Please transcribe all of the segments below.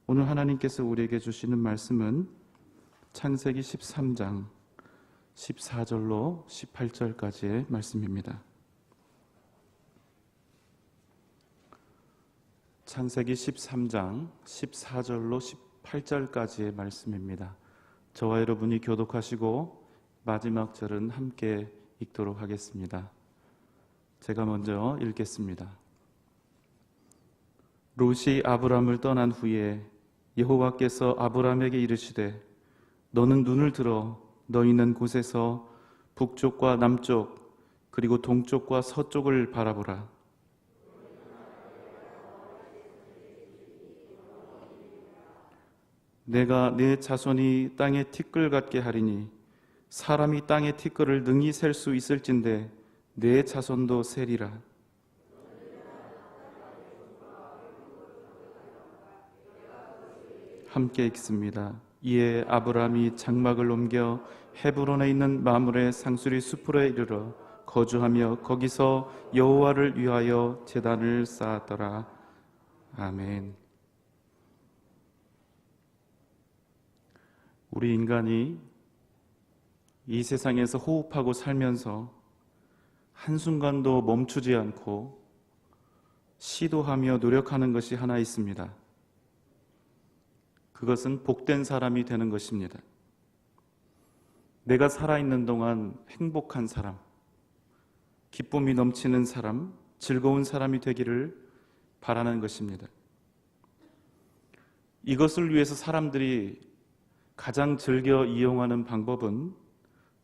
오늘 하나님께서 우리에게 주시는 말씀은 창세기 13장 14절로 18절까지의 말씀입니다. 창세기 13장 14절로 18절까지의 말씀입니다. 저와 여러분이 교독하시고 마지막 절은 함께 읽도록 하겠습니다. 제가 먼저 읽겠습니다. 롯이 아브람을 떠난 후에 여호와께서 아브람에게 이르시되 너는 눈을 들어 너 있는 곳에서 북쪽과 남쪽 그리고 동쪽과 서쪽을 바라보라. 내가 네 자손이 땅의 티끌 같게 하리니 사람이 땅의 티끌을 능히 셀 수 있을진데 네 자손도 세리라. 함께 읽습니다. 이에 아브람이 장막을 옮겨 헤브론에 있는 마므레 상수리 숲으로 이르러 거주하며 거기서 여호와를 위하여 제단을 쌓았더라. 아멘. 우리 인간이 이 세상에서 호흡하고 살면서 한순간도 멈추지 않고 시도하며 노력하는 것이 하나 있습니다. 그것은 복된 사람이 되는 것입니다. 내가 살아있는 동안 행복한 사람, 기쁨이 넘치는 사람, 즐거운 사람이 되기를 바라는 것입니다. 이것을 위해서 사람들이 가장 즐겨 이용하는 방법은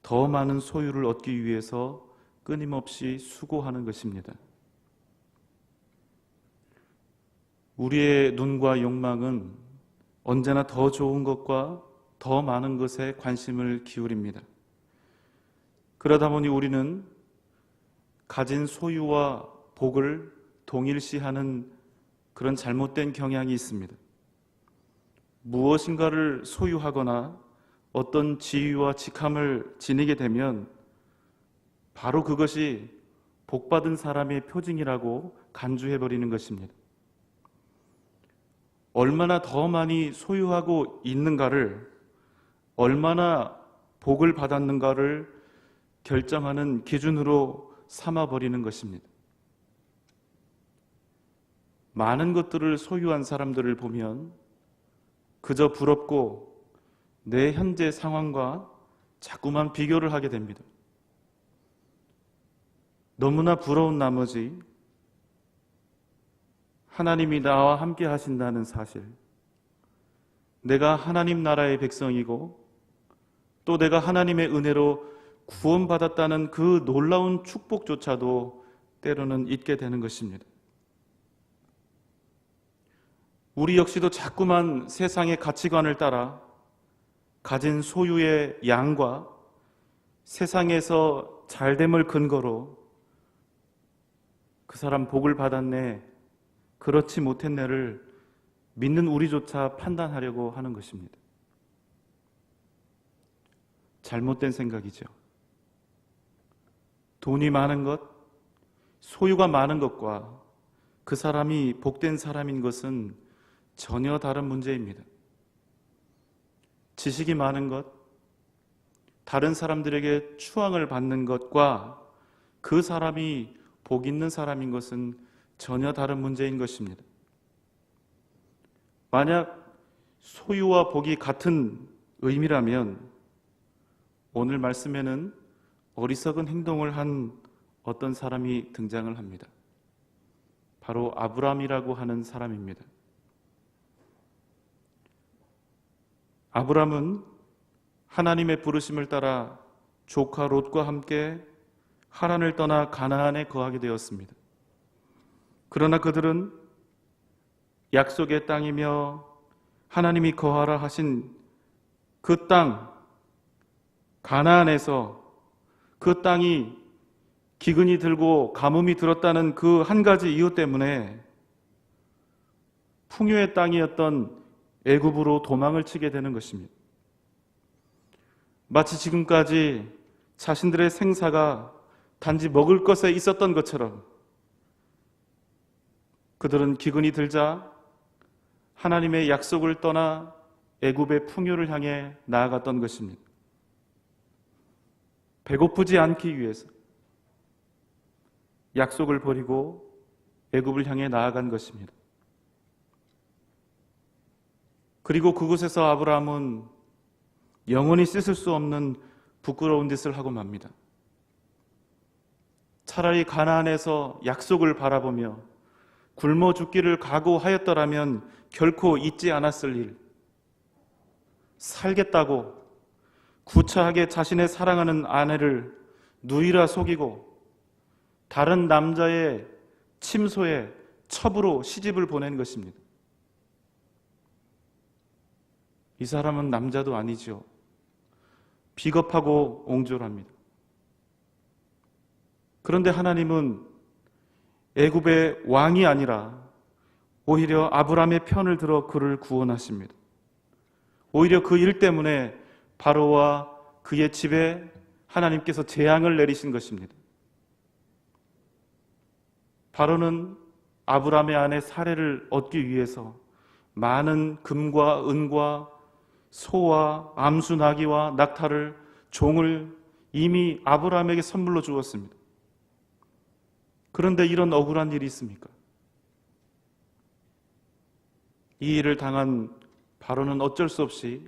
더 많은 소유를 얻기 위해서 끊임없이 수고하는 것입니다. 우리의 눈과 욕망은 언제나 더 좋은 것과 더 많은 것에 관심을 기울입니다. 그러다 보니 우리는 가진 소유와 복을 동일시하는 그런 잘못된 경향이 있습니다. 무엇인가를 소유하거나 어떤 지위와 직함을 지니게 되면 바로 그것이 복받은 사람의 표징이라고 간주해버리는 것입니다. 얼마나 더 많이 소유하고 있는가를, 얼마나 복을 받았는가를 결정하는 기준으로 삼아버리는 것입니다. 많은 것들을 소유한 사람들을 보면 그저 부럽고 내 현재 상황과 자꾸만 비교를 하게 됩니다. 너무나 부러운 나머지 하나님이 나와 함께 하신다는 사실, 내가 하나님 나라의 백성이고 또 내가 하나님의 은혜로 구원받았다는 그 놀라운 축복조차도 때로는 잊게 되는 것입니다. 우리 역시도 자꾸만 세상의 가치관을 따라 가진 소유의 양과 세상에서 잘됨을 근거로 그 사람 복을 받았네, 그렇지 못했네를 믿는 우리조차 판단하려고 하는 것입니다. 잘못된 생각이죠. 돈이 많은 것, 소유가 많은 것과 그 사람이 복된 사람인 것은 전혀 다른 문제입니다. 지식이 많은 것, 다른 사람들에게 추앙을 받는 것과 그 사람이 복 있는 사람인 것은 전혀 다른 문제인 것입니다. 만약 소유와 복이 같은 의미라면 오늘 말씀에는 어리석은 행동을 한 어떤 사람이 등장을 합니다. 바로 아브람이라고 하는 사람입니다. 아브람은 하나님의 부르심을 따라 조카 롯과 함께 하란을 떠나 가나안에 거하게 되었습니다. 그러나 그들은 약속의 땅이며 하나님이 거하라 하신 그 땅, 가나안에서 그 땅이 기근이 들고 가뭄이 들었다는 그 한 가지 이유 때문에 풍요의 땅이었던 애굽으로 도망을 치게 되는 것입니다. 마치 지금까지 자신들의 생사가 단지 먹을 것에 있었던 것처럼 그들은 기근이 들자 하나님의 약속을 떠나 애굽의 풍요를 향해 나아갔던 것입니다. 배고프지 않기 위해서 약속을 버리고 애굽을 향해 나아간 것입니다. 그리고 그곳에서 아브라함은 영원히 씻을 수 없는 부끄러운 짓을 하고 맙니다. 차라리 가나안에서 약속을 바라보며 굶어 죽기를 각오하였더라면 결코 잊지 않았을 일, 살겠다고 구차하게 자신의 사랑하는 아내를 누이라 속이고 다른 남자의 침소에 첩으로 시집을 보낸 것입니다. 이 사람은 남자도 아니죠. 비겁하고 옹졸합니다. 그런데 하나님은 애굽의 왕이 아니라 오히려 아브라함의 편을 들어 그를 구원하십니다. 오히려 그 일 때문에 바로와 그의 집에 하나님께서 재앙을 내리신 것입니다. 바로는 아브라함의 아내 사레를 얻기 위해서 많은 금과 은과 소와 암수 나귀와 낙타를 종을 이미 아브라함에게 선물로 주었습니다. 그런데 이런 억울한 일이 있습니까? 이 일을 당한 바로는 어쩔 수 없이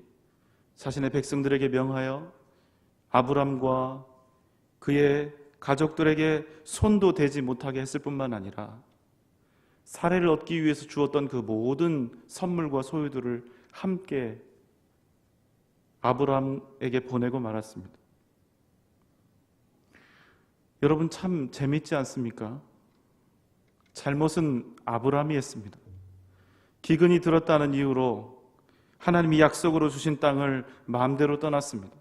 자신의 백성들에게 명하여 아브람과 그의 가족들에게 손도 대지 못하게 했을 뿐만 아니라 사례를 얻기 위해서 주었던 그 모든 선물과 소유들을 함께 아브람에게 보내고 말았습니다. 여러분 참 재밌지 않습니까? 잘못은 아브람이 했습니다. 기근이 들었다는 이유로 하나님이 약속으로 주신 땅을 마음대로 떠났습니다.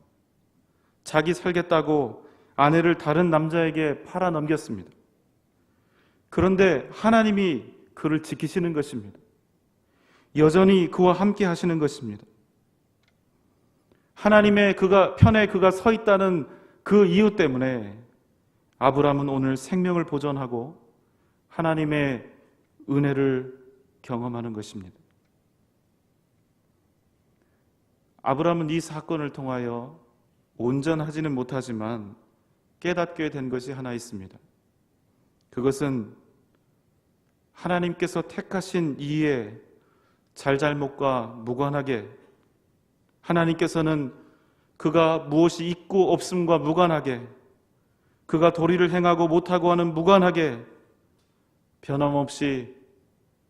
자기 살겠다고 아내를 다른 남자에게 팔아 넘겼습니다. 그런데 하나님이 그를 지키시는 것입니다. 여전히 그와 함께 하시는 것입니다. 하나님의 편에 그가 서 있다는 그 이유 때문에 아브람은 오늘 생명을 보존하고 하나님의 은혜를 경험하는 것입니다. 아브람은 이 사건을 통하여 온전하지는 못하지만 깨닫게 된 것이 하나 있습니다. 그것은 하나님께서 택하신 이의 잘잘못과 무관하게 하나님께서는 그가 무엇이 있고 없음과 무관하게 그가 도리를 행하고 못하고 하는 무관하게 변함없이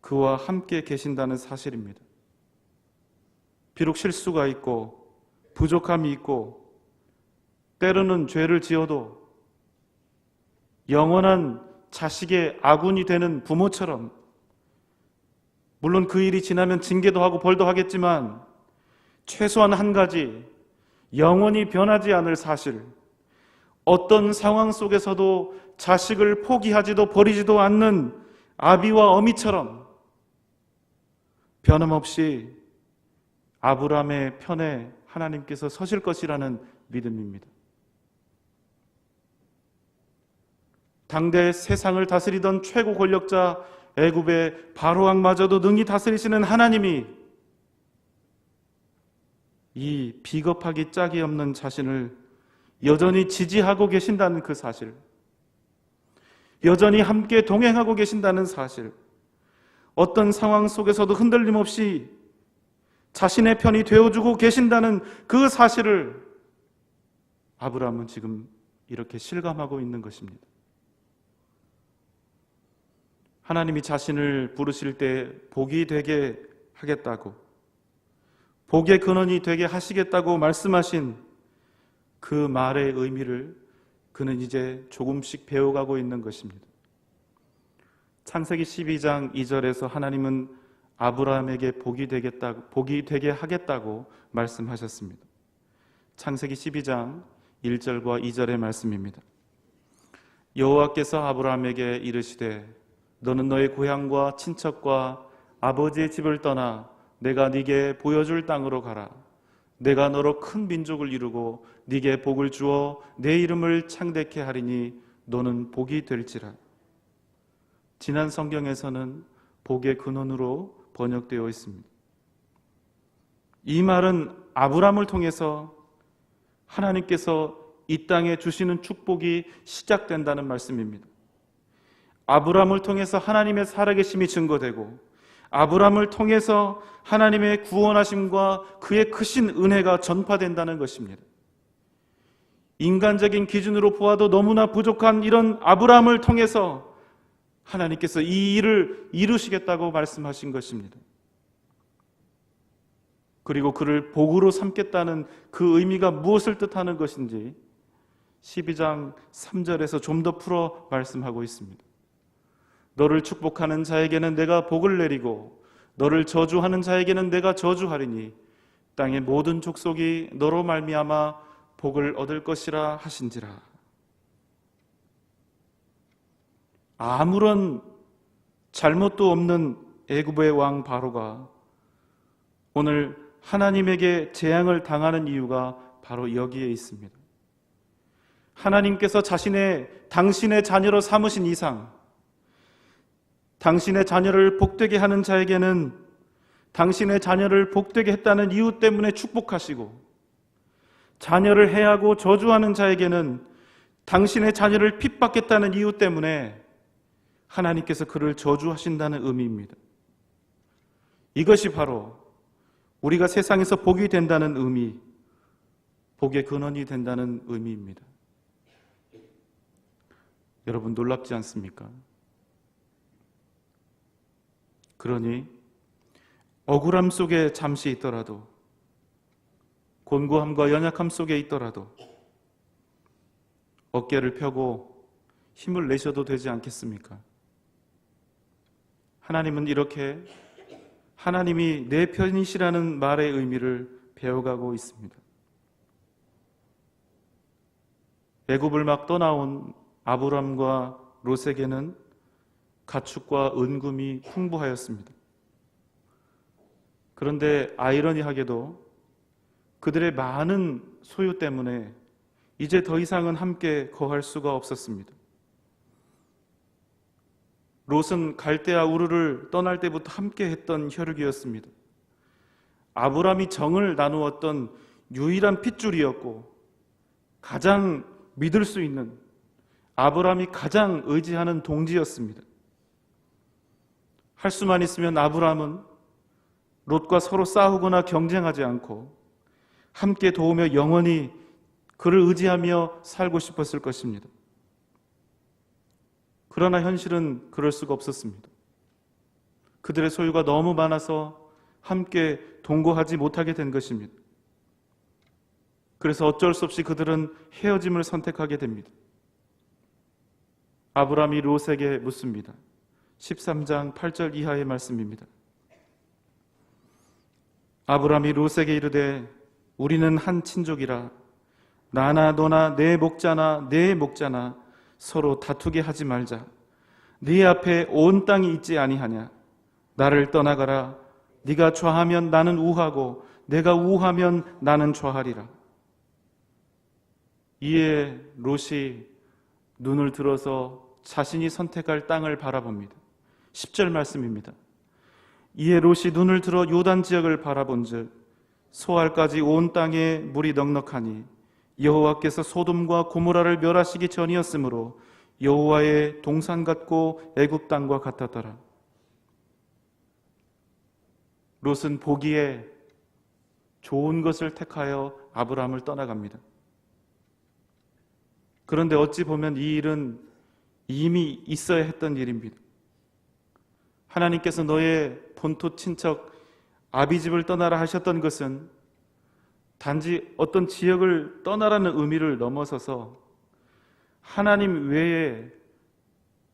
그와 함께 계신다는 사실입니다. 비록 실수가 있고 부족함이 있고 때로는 죄를 지어도 영원한 자식의 아군이 되는 부모처럼 물론 그 일이 지나면 징계도 하고 벌도 하겠지만 최소한 한 가지 영원히 변하지 않을 사실, 어떤 상황 속에서도 자식을 포기하지도 버리지도 않는 아비와 어미처럼 변함없이 아브람의 편에 하나님께서 서실 것이라는 믿음입니다. 당대 세상을 다스리던 최고 권력자 애굽의 바로왕마저도 능히 다스리시는 하나님이 이 비겁하기 짝이 없는 자신을 여전히 지지하고 계신다는 그 사실, 여전히 함께 동행하고 계신다는 사실, 어떤 상황 속에서도 흔들림 없이 자신의 편이 되어주고 계신다는 그 사실을 아브라함은 지금 이렇게 실감하고 있는 것입니다. 하나님이 자신을 부르실 때 복이 되게 하겠다고, 복의 근원이 되게 하시겠다고 말씀하신 그 말의 의미를 그는 이제 조금씩 배워가고 있는 것입니다. 창세기 12장 2절에서 하나님은 아브라함에게 복이 되게 하겠다고 말씀하셨습니다. 창세기 12장 1절과 2절의 말씀입니다. 여호와께서 아브라함에게 이르시되 너는 너의 고향과 친척과 아버지의 집을 떠나 내가 네게 보여줄 땅으로 가라. 내가 너로 큰 민족을 이루고 네게 복을 주어 내 이름을 창대케 하리니 너는 복이 될지라. 지난 성경에서는 복의 근원으로 번역되어 있습니다. 이 말은 아브라함을 통해서 하나님께서 이 땅에 주시는 축복이 시작된다는 말씀입니다. 아브라함을 통해서 하나님의 살아계심이 증거되고, 아브라함을 통해서 하나님의 구원하심과 그의 크신 은혜가 전파된다는 것입니다. 인간적인 기준으로 보아도 너무나 부족한 이런 아브라함을 통해서 하나님께서 이 일을 이루시겠다고 말씀하신 것입니다. 그리고 그를 복으로 삼겠다는 그 의미가 무엇을 뜻하는 것인지 12장 3절에서 좀 더 풀어 말씀하고 있습니다. 너를 축복하는 자에게는 내가 복을 내리고 너를 저주하는 자에게는 내가 저주하리니 땅의 모든 족속이 너로 말미암아 복을 얻을 것이라 하신지라. 아무런 잘못도 없는 애굽의 왕 바로가 오늘 하나님에게 재앙을 당하는 이유가 바로 여기에 있습니다. 하나님께서 당신의 자녀로 삼으신 이상, 당신의 자녀를 복되게 하는 자에게는 당신의 자녀를 복되게 했다는 이유 때문에 축복하시고, 자녀를 해하고 저주하는 자에게는 당신의 자녀를 핍박했다는 이유 때문에 하나님께서 그를 저주하신다는 의미입니다. 이것이 바로 우리가 세상에서 복이 된다는 의미, 복의 근원이 된다는 의미입니다. 여러분, 놀랍지 않습니까? 그러니 억울함 속에 잠시 있더라도, 곤고함과 연약함 속에 있더라도 어깨를 펴고 힘을 내셔도 되지 않겠습니까? 하나님은 이렇게 하나님이 내 편이시라는 말의 의미를 배워가고 있습니다. 애굽을 막 떠나온 아브람과 롯에게는 가축과 은금이 풍부하였습니다. 그런데 아이러니하게도 그들의 많은 소유 때문에 이제 더 이상은 함께 거할 수가 없었습니다. 롯은 갈대아 우르를 떠날 때부터 함께 했던 혈육이었습니다. 아브람이 정을 나누었던 유일한 핏줄이었고, 가장 믿을 수 있는, 아브람이 가장 의지하는 동지였습니다. 할 수만 있으면 아브람은 롯과 서로 싸우거나 경쟁하지 않고 함께 도우며 영원히 그를 의지하며 살고 싶었을 것입니다. 그러나 현실은 그럴 수가 없었습니다. 그들의 소유가 너무 많아서 함께 동거하지 못하게 된 것입니다. 그래서 어쩔 수 없이 그들은 헤어짐을 선택하게 됩니다. 아브람이 롯에게 묻습니다. 13장 8절 이하의 말씀입니다. 아브람이 롯에게 이르되 우리는 한 친족이라 나나 너나 내 목자나 내 목자나 서로 다투게 하지 말자. 네 앞에 온 땅이 있지 아니하냐. 나를 떠나가라. 네가 좌하면 나는 우하고 내가 우하면 나는 좌하리라. 이에 롯이 눈을 들어서 자신이 선택할 땅을 바라봅니다. 10절 말씀입니다. 이에 롯이 눈을 들어 요단 지역을 바라본즉 소알까지 온 땅에 물이 넉넉하니 여호와께서 소돔과 고모라를 멸하시기 전이었으므로 여호와의 동산 같고 애굽 땅과 같았더라. 롯은 보기에 좋은 것을 택하여 아브람을 떠나갑니다. 그런데 어찌 보면 이 일은 이미 있어야 했던 일입니다. 하나님께서 너의 본토 친척 아비집을 떠나라 하셨던 것은 단지 어떤 지역을 떠나라는 의미를 넘어서서 하나님 외에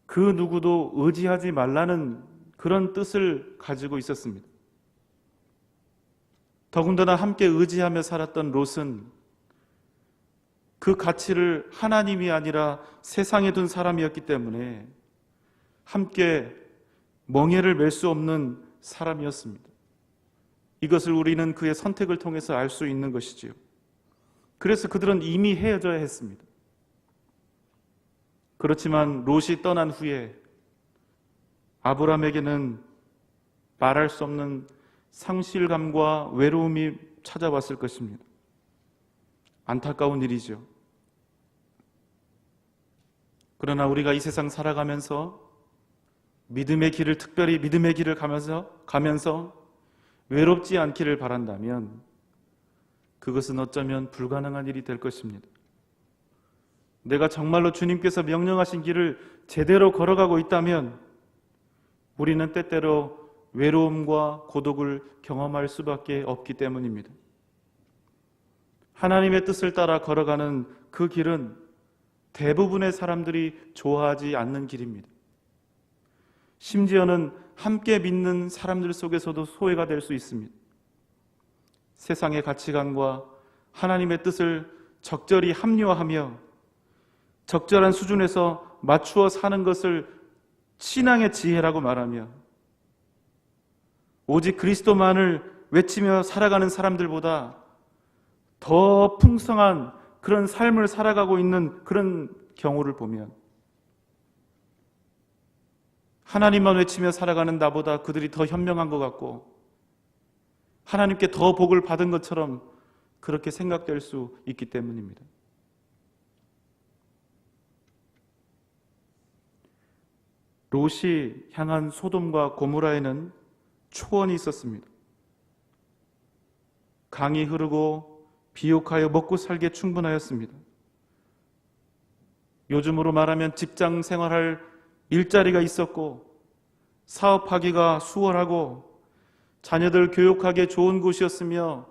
그 누구도 의지하지 말라는 그런 뜻을 가지고 있었습니다. 더군다나 함께 의지하며 살았던 롯은 그 가치를 하나님이 아니라 세상에 둔 사람이었기 때문에 함께 멍에를 맬 수 없는 사람이었습니다. 이것을 우리는 그의 선택을 통해서 알 수 있는 것이지요. 그래서 그들은 이미 헤어져야 했습니다. 그렇지만 롯이 떠난 후에 아브람에게는 말할 수 없는 상실감과 외로움이 찾아왔을 것입니다. 안타까운 일이죠. 그러나 우리가 이 세상 살아가면서 믿음의 길을, 특별히 믿음의 길을 가면서 외롭지 않기를 바란다면 그것은 어쩌면 불가능한 일이 될 것입니다. 내가 정말로 주님께서 명령하신 길을 제대로 걸어가고 있다면 우리는 때때로 외로움과 고독을 경험할 수밖에 없기 때문입니다. 하나님의 뜻을 따라 걸어가는 그 길은 대부분의 사람들이 좋아하지 않는 길입니다. 심지어는 함께 믿는 사람들 속에서도 소외가 될 수 있습니다. 세상의 가치관과 하나님의 뜻을 적절히 합리화하며 적절한 수준에서 맞추어 사는 것을 신앙의 지혜라고 말하며 오직 그리스도만을 외치며 살아가는 사람들보다 더 풍성한 그런 삶을 살아가고 있는 그런 경우를 보면 하나님만 외치며 살아가는 나보다 그들이 더 현명한 것 같고 하나님께 더 복을 받은 것처럼 그렇게 생각될 수 있기 때문입니다. 롯이 향한 소돔과 고모라에는 초원이 있었습니다. 강이 흐르고 비옥하여 먹고 살기에 충분하였습니다. 요즘으로 말하면 직장 생활할 일자리가 있었고 사업하기가 수월하고 자녀들 교육하기에 좋은 곳이었으며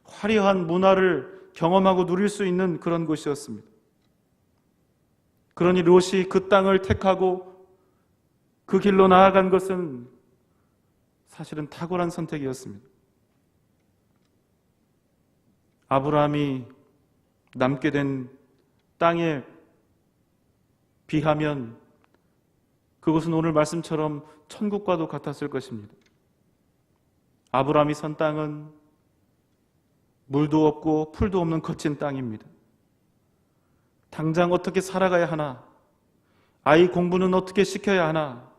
화려한 문화를 경험하고 누릴 수 있는 그런 곳이었습니다. 그러니 롯이 그 땅을 택하고 그 길로 나아간 것은 사실은 탁월한 선택이었습니다. 아브라함이 남게 된 땅에 비하면 그것은 오늘 말씀처럼 천국과도 같았을 것입니다. 아브라함이 선 땅은 물도 없고 풀도 없는 거친 땅입니다. 당장 어떻게 살아가야 하나? 아이 공부는 어떻게 시켜야 하나?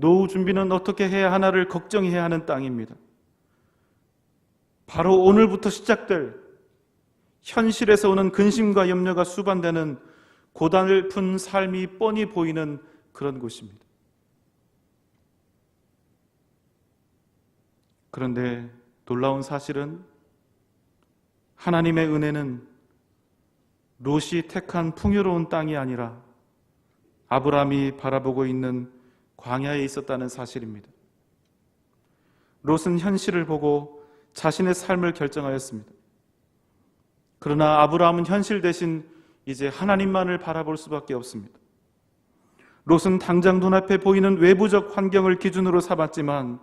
노후 준비는 어떻게 해야 하나를 걱정해야 하는 땅입니다. 바로 오늘부터 시작될 현실에서 오는 근심과 염려가 수반되는 고달픈 삶이 뻔히 보이는 그런 곳입니다. 그런데 놀라운 사실은 하나님의 은혜는 롯이 택한 풍요로운 땅이 아니라 아브라함이 바라보고 있는 광야에 있었다는 사실입니다. 롯은 현실을 보고 자신의 삶을 결정하였습니다. 그러나 아브라함은 현실 대신 이제 하나님만을 바라볼 수밖에 없습니다. 롯은 당장 눈앞에 보이는 외부적 환경을 기준으로 삼았지만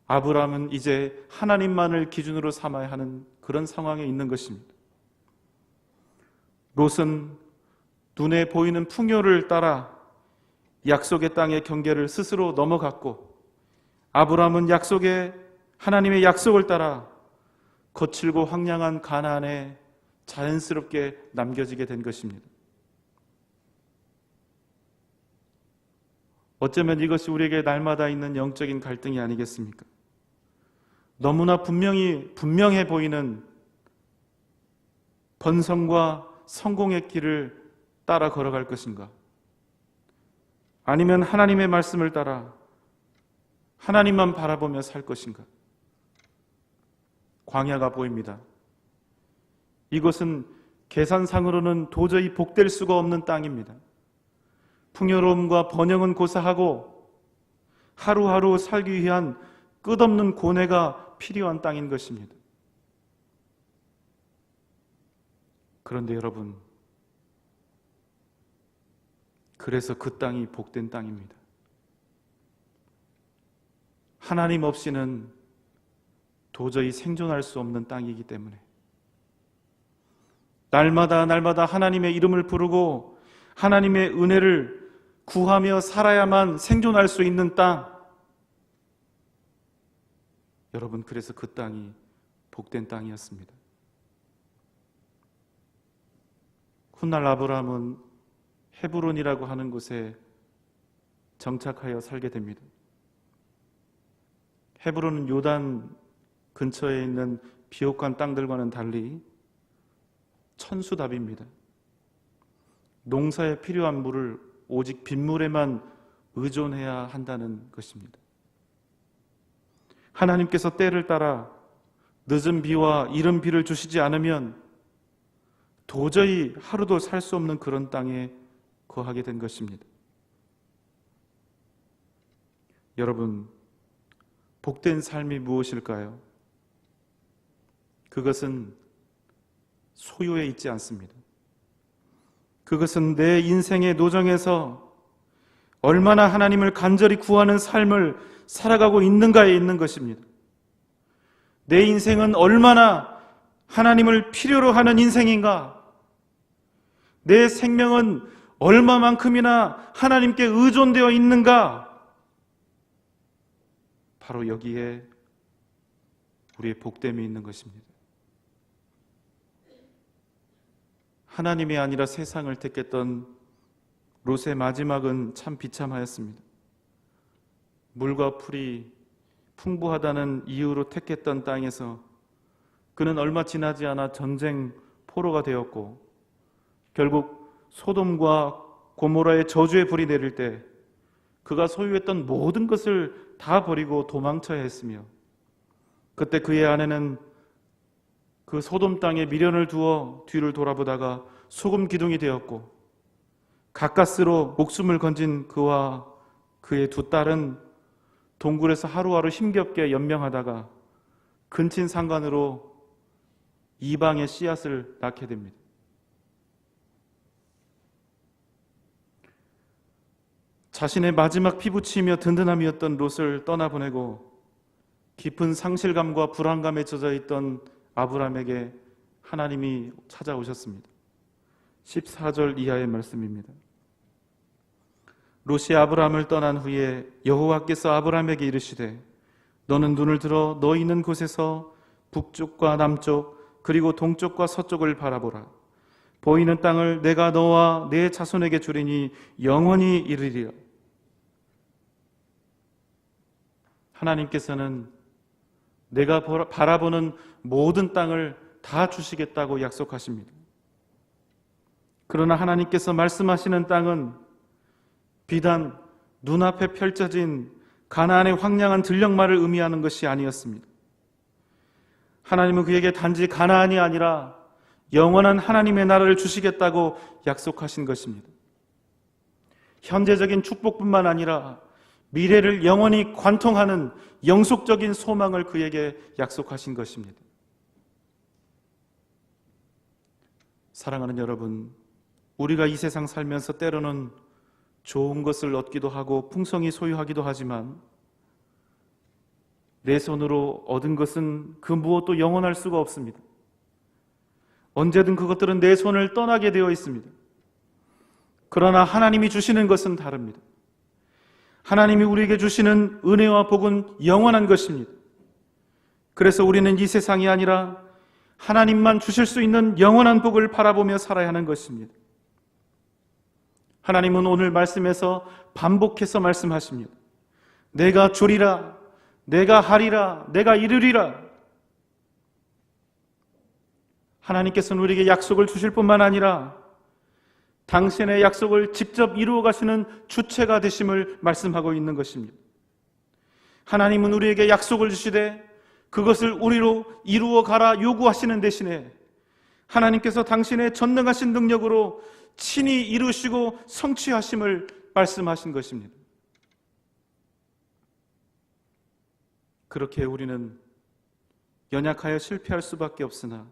아브라함은 이제 하나님만을 기준으로 삼아야 하는 그런 상황에 있는 것입니다. 롯은 눈에 보이는 풍요를 따라 약속의 땅의 경계를 스스로 넘어갔고 아브라함은 하나님의 약속을 따라 거칠고 황량한 가나안에 자연스럽게 남겨지게 된 것입니다. 어쩌면 이것이 우리에게 날마다 있는 영적인 갈등이 아니겠습니까? 너무나 분명해 보이는 번성과 성공의 길을 따라 걸어갈 것인가? 아니면 하나님의 말씀을 따라 하나님만 바라보며 살 것인가? 광야가 보입니다. 이것은 계산상으로는 도저히 복될 수가 없는 땅입니다. 풍요로움과 번영은 고사하고 하루하루 살기 위한 끝없는 고뇌가 필요한 땅인 것입니다. 그런데 여러분, 그래서 그 땅이 복된 땅입니다. 하나님 없이는 도저히 생존할 수 없는 땅이기 때문에 날마다 하나님의 이름을 부르고 하나님의 은혜를 구하며 살아야만 생존할 수 있는 땅. 여러분, 그래서 그 땅이 복된 땅이었습니다. 훗날 아브라함은 헤브론이라고 하는 곳에 정착하여 살게 됩니다. 헤브론은 요단 근처에 있는 비옥한 땅들과는 달리 천수답입니다. 농사에 필요한 물을 오직 빗물에만 의존해야 한다는 것입니다. 하나님께서 때를 따라 늦은 비와 이른 비를 주시지 않으면 도저히 하루도 살 수 없는 그런 땅에 거하게 된 것입니다. 여러분, 복된 삶이 무엇일까요? 그것은 소유에 있지 않습니다. 그것은 내 인생의 노정에서 얼마나 하나님을 간절히 구하는 삶을 살아가고 있는가에 있는 것입니다. 내 인생은 얼마나 하나님을 필요로 하는 인생인가? 내 생명은 얼마만큼이나 하나님께 의존되어 있는가? 바로 여기에 우리의 복됨이 있는 것입니다. 하나님이 아니라 세상을 택했던 롯의 마지막은 참 비참하였습니다. 물과 풀이 풍부하다는 이유로 택했던 땅에서 그는 얼마 지나지 않아 전쟁 포로가 되었고, 결국 소돔과 고모라의 저주의 불이 내릴 때 그가 소유했던 모든 것을 다 버리고 도망쳐야 했으며, 그때 그의 아내는 그 소돔 땅에 미련을 두어 뒤를 돌아보다가 소금 기둥이 되었고, 가까스로 목숨을 건진 그와 그의 두 딸은 동굴에서 하루하루 힘겹게 연명하다가 근친상간으로 이방의 씨앗을 낳게 됩니다. 자신의 마지막 피부치며 든든함이었던 롯을 떠나보내고 깊은 상실감과 불안감에 젖어있던 아브라함에게 하나님이 찾아오셨습니다. 14절 이하의 말씀입니다. 롯이 아브라함을 떠난 후에 여호와께서 아브라함에게 이르시되 너는 눈을 들어 너 있는 곳에서 북쪽과 남쪽 그리고 동쪽과 서쪽을 바라보라. 보이는 땅을 내가 너와 내 자손에게 주리니 영원히 이르리라. 하나님께서는 내가 바라보는 모든 땅을 다 주시겠다고 약속하십니다. 그러나 하나님께서 말씀하시는 땅은 비단 눈앞에 펼쳐진 가나안의 황량한 들녘만을 의미하는 것이 아니었습니다. 하나님은 그에게 단지 가나안이 아니라 영원한 하나님의 나라를 주시겠다고 약속하신 것입니다. 현재적인 축복뿐만 아니라 미래를 영원히 관통하는 영속적인 소망을 그에게 약속하신 것입니다. 사랑하는 여러분, 우리가 이 세상 살면서 때로는 좋은 것을 얻기도 하고 풍성히 소유하기도 하지만 내 손으로 얻은 것은 그 무엇도 영원할 수가 없습니다. 언제든 그것들은 내 손을 떠나게 되어 있습니다. 그러나 하나님이 주시는 것은 다릅니다. 하나님이 우리에게 주시는 은혜와 복은 영원한 것입니다. 그래서 우리는 이 세상이 아니라 하나님만 주실 수 있는 영원한 복을 바라보며 살아야 하는 것입니다. 하나님은 오늘 말씀에서 반복해서 말씀하십니다. 내가 주리라, 내가 하리라, 내가 이루리라. 하나님께서는 우리에게 약속을 주실 뿐만 아니라 당신의 약속을 직접 이루어 가시는 주체가 되심을 말씀하고 있는 것입니다. 하나님은 우리에게 약속을 주시되 그것을 우리로 이루어 가라 요구하시는 대신에 하나님께서 당신의 전능하신 능력으로 친히 이루시고 성취하심을 말씀하신 것입니다. 그렇게 우리는 연약하여 실패할 수밖에 없으나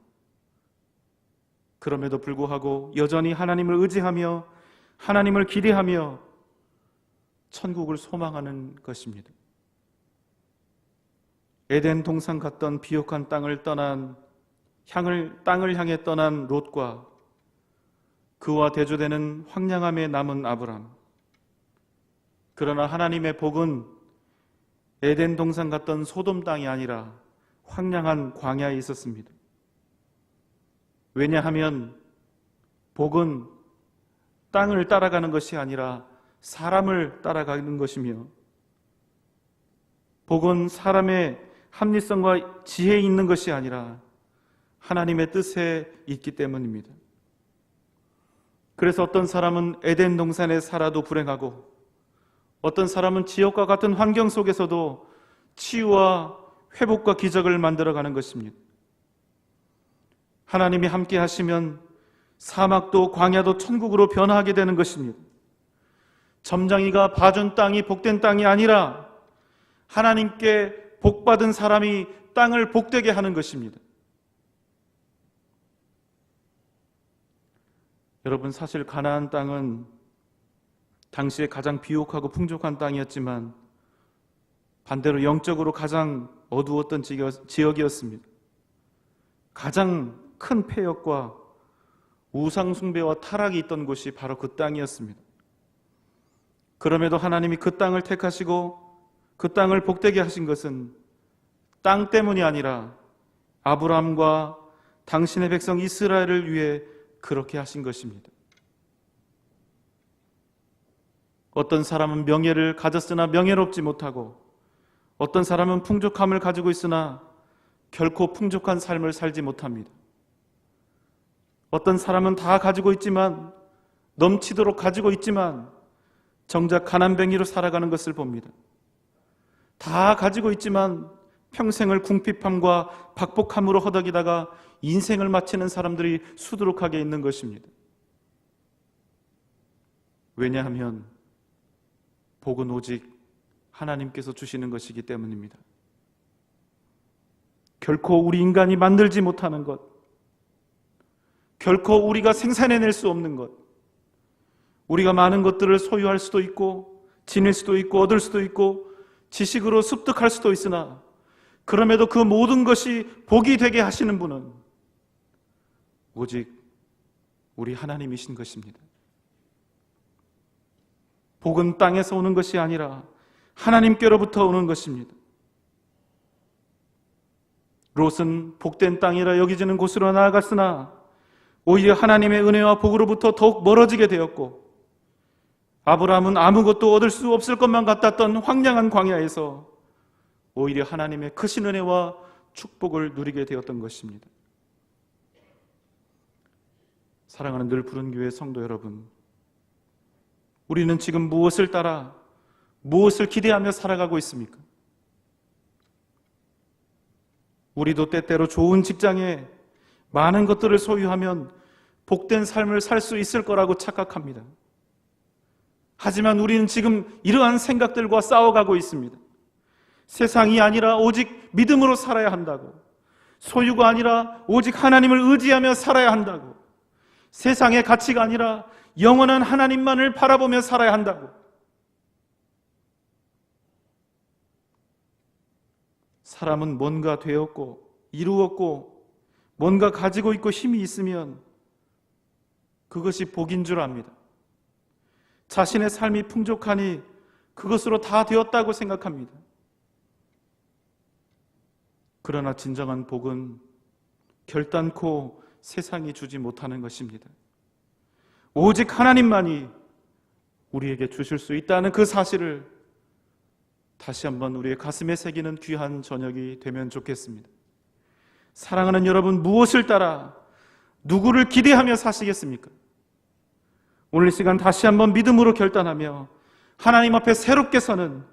그럼에도 불구하고 여전히 하나님을 의지하며 하나님을 기대하며 천국을 소망하는 것입니다. 에덴 동산 같던 비옥한 땅을 향해 떠난 롯과 그와 대조되는 황량함에 남은 아브람. 그러나 하나님의 복은 에덴 동산 같던 소돔 땅이 아니라 황량한 광야에 있었습니다. 왜냐하면 복은 땅을 따라가는 것이 아니라 사람을 따라가는 것이며 복은 사람의 합리성과 지혜에 있는 것이 아니라 하나님의 뜻에 있기 때문입니다. 그래서 어떤 사람은 에덴 동산에 살아도 불행하고, 어떤 사람은 지옥과 같은 환경 속에서도 치유와 회복과 기적을 만들어가는 것입니다. 하나님이 함께 하시면 사막도 광야도 천국으로 변화하게 되는 것입니다. 점장이가 봐준 땅이 복된 땅이 아니라 하나님께 복받은 사람이 땅을 복되게 하는 것입니다. 여러분, 사실 가나안 땅은 당시에 가장 비옥하고 풍족한 땅이었지만 반대로 영적으로 가장 어두웠던 지역이었습니다. 가장 큰 폐역과 우상 숭배와 타락이 있던 곳이 바로 그 땅이었습니다. 그럼에도 하나님이 그 땅을 택하시고 그 땅을 복되게 하신 것은 땅 때문이 아니라 아브라함과 당신의 백성 이스라엘을 위해 그렇게 하신 것입니다. 어떤 사람은 명예를 가졌으나 명예롭지 못하고, 어떤 사람은 풍족함을 가지고 있으나 결코 풍족한 삶을 살지 못합니다. 어떤 사람은 다 가지고 있지만, 넘치도록 가지고 있지만 정작 가난뱅이로 살아가는 것을 봅니다. 다 가지고 있지만 평생을 궁핍함과 박복함으로 허덕이다가 인생을 마치는 사람들이 수두룩하게 있는 것입니다. 왜냐하면 복은 오직 하나님께서 주시는 것이기 때문입니다. 결코 우리 인간이 만들지 못하는 것, 결코 우리가 생산해낼 수 없는 것, 우리가 많은 것들을 소유할 수도 있고 지닐 수도 있고 얻을 수도 있고 지식으로 습득할 수도 있으나, 그럼에도 그 모든 것이 복이 되게 하시는 분은 오직 우리 하나님이신 것입니다. 복은 땅에서 오는 것이 아니라 하나님께로부터 오는 것입니다. 롯은 복된 땅이라 여기지는 곳으로 나아갔으나 오히려 하나님의 은혜와 복으로부터 더욱 멀어지게 되었고, 아브라함은 아무것도 얻을 수 없을 것만 같았던 황량한 광야에서 오히려 하나님의 크신 은혜와 축복을 누리게 되었던 것입니다. 사랑하는 늘 푸른 교회 성도 여러분, 우리는 지금 무엇을 따라, 무엇을 기대하며 살아가고 있습니까? 우리도 때때로 좋은 직장에 많은 것들을 소유하면 복된 삶을 살 수 있을 거라고 착각합니다. 하지만 우리는 지금 이러한 생각들과 싸워가고 있습니다. 세상이 아니라 오직 믿음으로 살아야 한다고, 소유가 아니라 오직 하나님을 의지하며 살아야 한다고, 세상의 가치가 아니라 영원한 하나님만을 바라보며 살아야 한다고. 사람은 뭔가 되었고 이루었고 뭔가 가지고 있고 힘이 있으면 그것이 복인 줄 압니다. 자신의 삶이 풍족하니 그것으로 다 되었다고 생각합니다. 그러나 진정한 복은 결단코 세상이 주지 못하는 것입니다. 오직 하나님만이 우리에게 주실 수 있다는 그 사실을 다시 한번 우리의 가슴에 새기는 귀한 저녁이 되면 좋겠습니다. 사랑하는 여러분, 무엇을 따라 누구를 기대하며 사시겠습니까? 오늘 이 시간 다시 한번 믿음으로 결단하며 하나님 앞에 새롭게 서는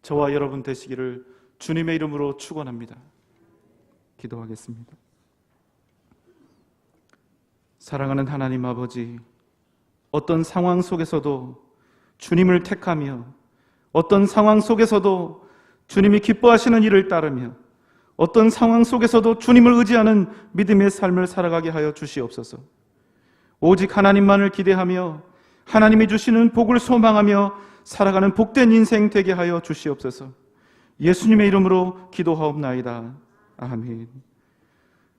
저와 여러분 되시기를 주님의 이름으로 축원합니다. 기도하겠습니다. 사랑하는 하나님 아버지, 어떤 상황 속에서도 주님을 택하며, 어떤 상황 속에서도 주님이 기뻐하시는 일을 따르며, 어떤 상황 속에서도 주님을 의지하는 믿음의 삶을 살아가게 하여 주시옵소서. 오직 하나님만을 기대하며 하나님이 주시는 복을 소망하며 살아가는 복된 인생 되게 하여 주시옵소서. 예수님의 이름으로 기도하옵나이다. 아멘.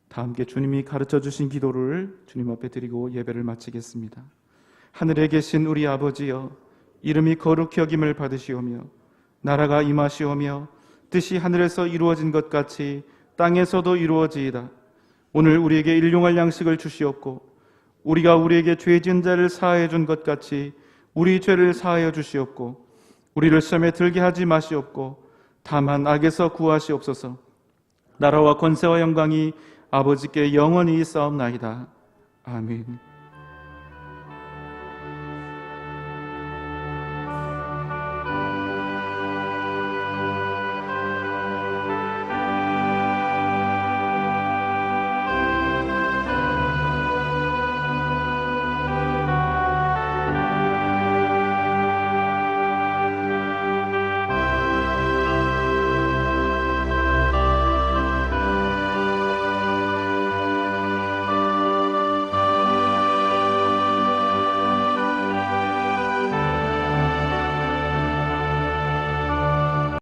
다 함께 주님이 가르쳐 주신 기도를 주님 앞에 드리고 예배를 마치겠습니다. 하늘에 계신 우리 아버지여, 이름이 거룩히 여김을 받으시오며 나라가 임하시오며 뜻이 하늘에서 이루어진 것 같이 땅에서도 이루어지이다. 오늘 우리에게 일용할 양식을 주시옵고 우리가 우리에게 죄 지은 자를 사하여 준 것 같이 우리 죄를 사하여 주시옵고 우리를 시험에 들게 하지 마시옵고 다만 악에서 구하시옵소서. 나라와 권세와 영광이 아버지께 영원히 있사옵나이다. 아멘.